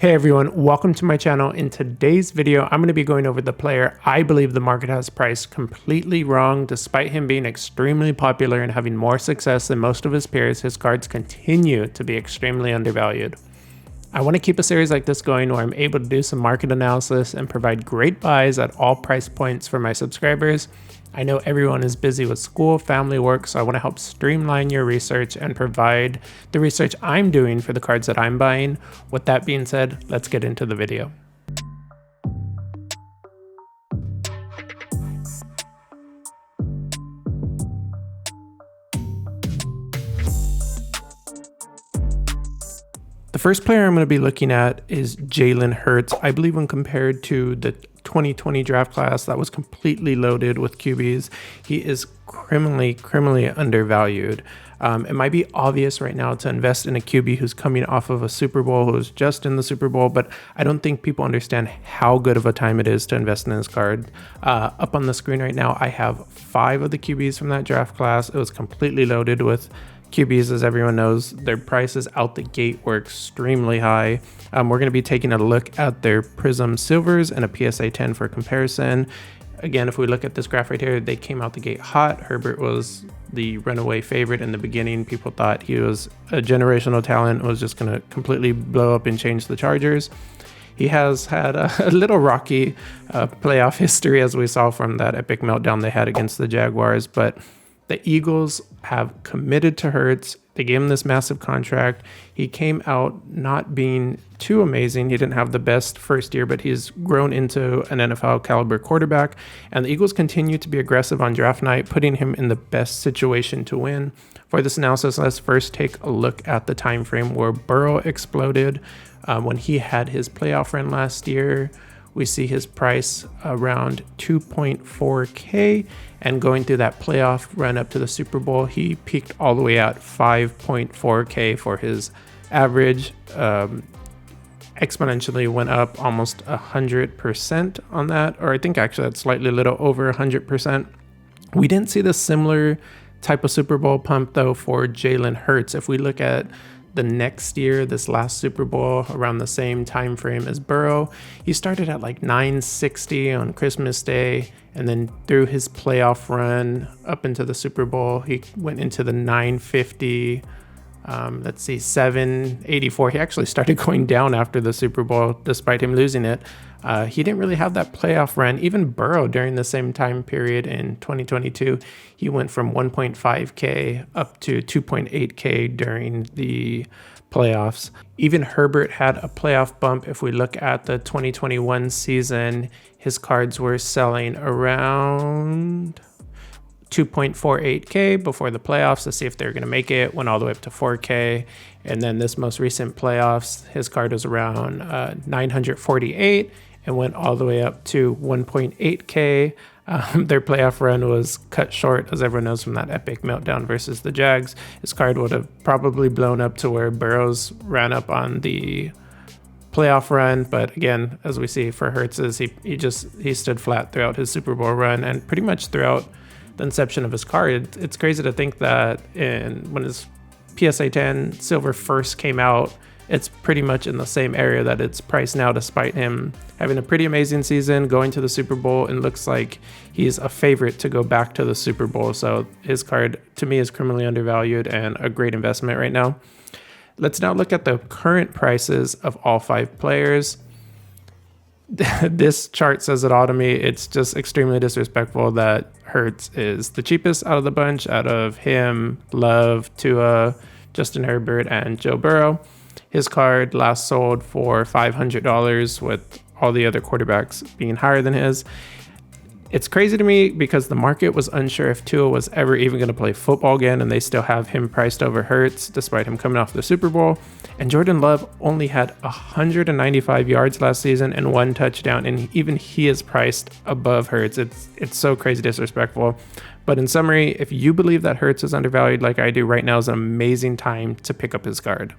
Hey everyone, welcome to my channel. In today's video, I'm going to be going over the player I believe the market has priced completely wrong. Despite him being extremely popular and having more success than most of his peers, his cards continue to be extremely undervalued. I want to keep a series like this going where I'm able to do some market analysis and provide great buys at all price points for my subscribers. I know everyone is busy with school, family, work, so I want to help streamline your research and provide the research I'm doing for the cards that I'm buying. With that being said, let's get into the video. The first player I'm going to be looking at is Jalen Hurts. I believe when compared to the 2020 draft class that was completely loaded with QBs, he is criminally undervalued. It might be obvious right now to invest in a QB who's coming off of a Super Bowl, who's just in the Super Bowl, but I don't think people understand how good of a time it is to invest in this card. Up on the screen right now, I have 5 of the QBs from that draft class. It was completely loaded with QBs. As everyone knows, their prices out the gate were extremely high. We're going to be taking a look at their Prism Silvers and a PSA 10 for comparison. Again, if we look at this graph right here, they came out the gate hot. Herbert was the runaway favorite in the beginning. People thought he was a generational talent, was just going to completely blow up and change the Chargers. He has had a little rocky playoff history, as we saw from that epic meltdown they had against the Jaguars, but the Eagles have committed to Hurts. They gave him this massive contract. He came out not being too amazing. He didn't have the best first year, but he's grown into an NFL caliber quarterback. And the Eagles continue to be aggressive on draft night, putting him in the best situation to win. For this analysis, let's first take a look at the time frame where Burrow exploded. When he had his playoff run last year, we see his price around 2.4K, and going through that playoff run up to the Super Bowl, he peaked all the way at 5.4K for his average. Exponentially went up almost 100% on that, or I think actually that's slightly a little over 100%. We didn't see the similar type of Super Bowl pump though for Jalen Hurts. If we look at the next year, this last Super Bowl, around the same time frame as Burrow, he started at like 960 on Christmas Day, and then through his playoff run up into the Super Bowl, he went into the 950. 784. He actually started going down after the Super Bowl, despite him losing it. He didn't really have that playoff run. Even Burrow during the same time period in 2022, he went from 1.5K up to 2.8K during the playoffs. Even Herbert had a playoff bump. If we look at the 2021 season, his cards were selling around 2.48K before the playoffs to see if they're going to make it, went all the way up to 4K. And then this most recent playoffs, his card was around 948 and went all the way up to 1.8K. Their playoff run was cut short, as everyone knows, from that epic meltdown versus the Jags. His card would have probably blown up to where Burrow's ran up on the playoff run, but again, as we see for Hurts, he stood flat throughout his Super Bowl run and pretty much throughout the inception of his card. It's crazy to think that when his PSA 10 silver first came out, it's pretty much in the same area that it's priced now, despite him having a pretty amazing season, going to the Super Bowl, and looks like he's a favorite to go back to the Super Bowl. So his card, to me, is criminally undervalued and a great investment right now. Let's now look at the current prices of all 5 players. This chart says it all to me. It's just extremely disrespectful that Hurts is the cheapest out of the bunch, out of him, Love, Tua, Justin Herbert, and Joe Burrow. His card last sold for $500, with all the other quarterbacks being higher than his. It's crazy to me because the market was unsure if Tua was ever even going to play football again, and they still have him priced over Hurts despite him coming off the Super Bowl. And Jordan Love only had 195 yards last season and 1 touchdown, and even he is priced above Hurts. It's so crazy disrespectful. But in summary, if you believe that Hurts is undervalued like I do, right now is an amazing time to pick up his card.